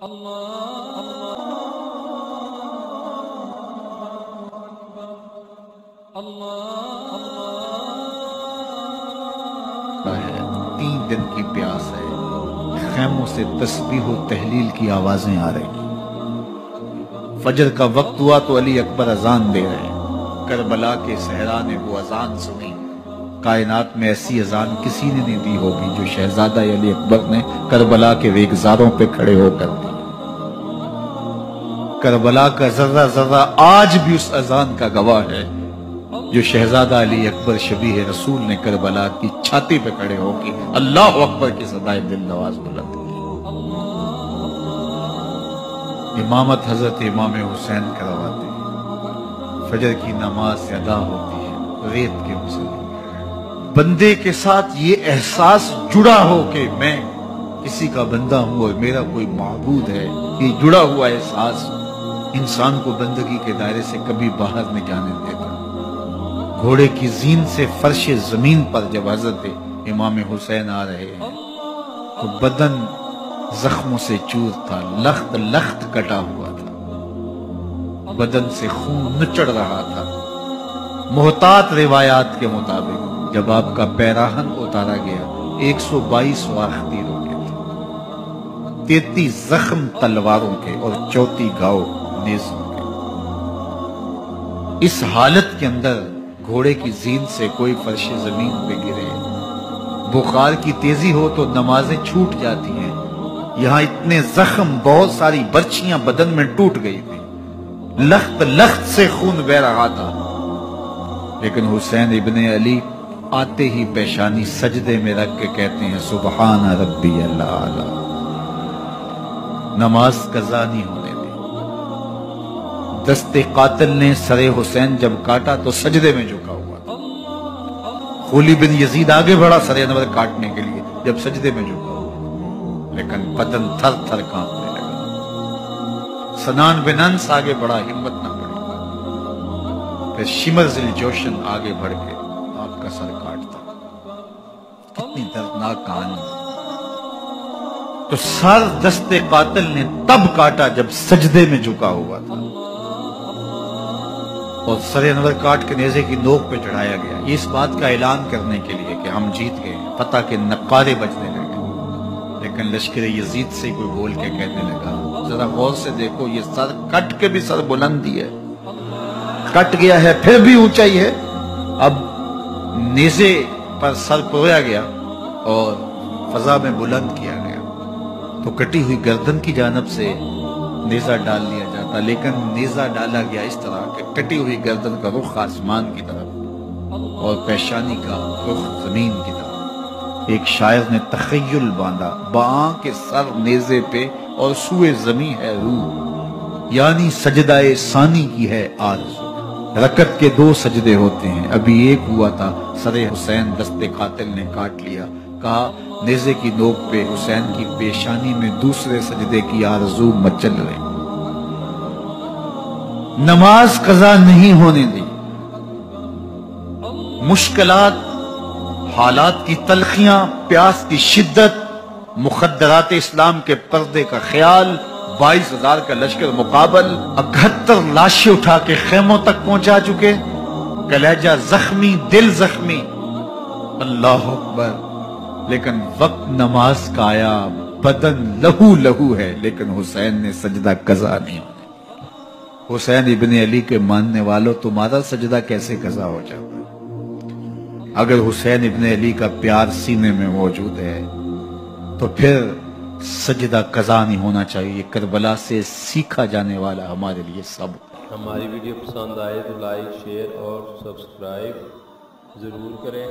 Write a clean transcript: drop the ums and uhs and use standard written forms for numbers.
ہے 3 دن کی پیاس ہے، خیموں سے تسبیح و تحلیل کی آوازیں آ رہی. فجر کا وقت ہوا تو علی اکبر اذان دے رہے ہیں. کربلا کے صحرا نے وہ اذان سنی. کائنات میں ایسی اذان کسی نے نہیں دی ہوگی جو شہزادہ علی اکبر نے کربلا کے ریگزاروں پہ کھڑے ہو کر دی. کربلا کا ذرہ ذرہ آج بھی اس اذان کا گواہ ہے جو شہزادہ علی اکبر شبیہ رسول نے کربلا کی چھاتی پہ کھڑے ہو کے اللہ اکبر کی صدائے دل نواز بلند کی. امامت حضرت امام حسین کرواتے ہیں. فجر کی نماز ادا ہوتی ہے ریت کے مصلی. بندے کے ساتھ یہ احساس جڑا ہو کہ میں کسی کا بندہ ہوں اور میرا کوئی معبود ہے، یہ جڑا ہوا احساس انسان کو بندگی کے دائرے سے کبھی باہر نہیں جانے دیتا. گھوڑے کی زین سے فرش زمین پر جب حضرت امام حسین آ رہے ہیں تو بدن زخموں سے چور تھا، لخت لخت کٹا ہوا تھا، بدن سے خون نچڑ رہا تھا. محتاط روایات کے مطابق جب آپ کا پیراہن اتارا گیا 122 واختی روکے تھے، 33 زخم تلواروں کے اور 34 گھاؤ نیزوں کے. اس حالت کے اندر گھوڑے کی زین سے کوئی فرش زمین پہ گرے، بخار کی تیزی ہو تو نمازیں چھوٹ جاتی ہیں. یہاں اتنے زخم، بہت ساری برچیاں بدن میں ٹوٹ گئی تھی، لخت لخت سے خون بہ رہا تھا. لیکن حسین ابن علی آتے ہی پیشانی سجدے میں رکھ کے کہتے ہیں سبحان ربی الاعلی. نماز قضا نہیں ہونے دی. دست قاتل نے سر حسین جب کاٹا تو سجدے میں جھکا ہوا تھا. خولی بن یزید آگے بڑھا سر انور کاٹنے کے لیے جب سجدے میں جھکا ہوا، لیکن بدن تھر تھر کانپنے لگا. سنان بن انس آگے بڑھا، ہمت نہ پڑی. پھر شمر ذی الجوشن آگے بڑھ کے آپ کا سر کاٹتا. کتنی دردناک کہانی. تو سر دست قاتل نے تب کاٹا جب سجدے میں جھکا ہوا تھا، اور سر انور کاٹ کے نیزے کی نوک پہ چڑھایا گیا. یہ اس بات کا اعلان کرنے کے لیے کہ ہم جیت گئے. پتہ کہ نقارے بجنے لگے، لیکن لشکر یزید سے کوئی بول کے کہنے لگا ذرا غور سے دیکھو، یہ سر کٹ کے بھی سر بلندی ہے، کٹ گیا ہے پھر بھی اونچائی ہے. اب نیزے پر سر پرویا گیا اور فضا میں بلند کیا گیا تو کٹی ہوئی گردن کی جانب سے نیزہ ڈال لیا جاتا، لیکن نیزہ ڈالا گیا اس طرح کہ کٹی ہوئی گردن کا رخ آسمان کی طرف اور پیشانی کا رخ زمین کی طرف. ایک شاعر نے تخیل باندھا، باں کے سر نیزے پہ اور سوئے زمین ہے روح، یعنی سجدہ ثانی کی ہے آرزو. رکعت کے 2 سجدے ہوتے ہیں، ابھی ایک ہوا تھا، سر حسین دست قاتل نے کاٹ لیا. کہا نیزے کی نوک پہ حسین کی پیشانی میں دوسرے سجدے کی آرزو مچل رہی. نماز قضا نہیں ہونے دی. مشکلات، حالات کی تلخیاں، پیاس کی شدت، مخدرات اسلام کے پردے کا خیال، 22,000 کا لشکر مقابل، 71 لاشیں اٹھا کے خیموں تک پہنچا چکے، کلیجہ زخمی، دل زخمی. اللہ اکبر. لیکن وقت نماز کا آیا، بدن لہو لہو ہے، لیکن حسین نے سجدہ قضا نہیں ہونے. حسین ابن علی کے ماننے والوں، تمہارا سجدہ کیسے قضا ہو جاتا ہے؟ اگر حسین ابن علی کا پیار سینے میں موجود ہے تو پھر سجدہ قضا نہیں ہونا چاہیے. کربلا سے سیکھا جانے والا ہمارے لیے سب. ہماری ویڈیو پسند آئے تو لائک، شیئر اور سبسکرائب ضرور کریں.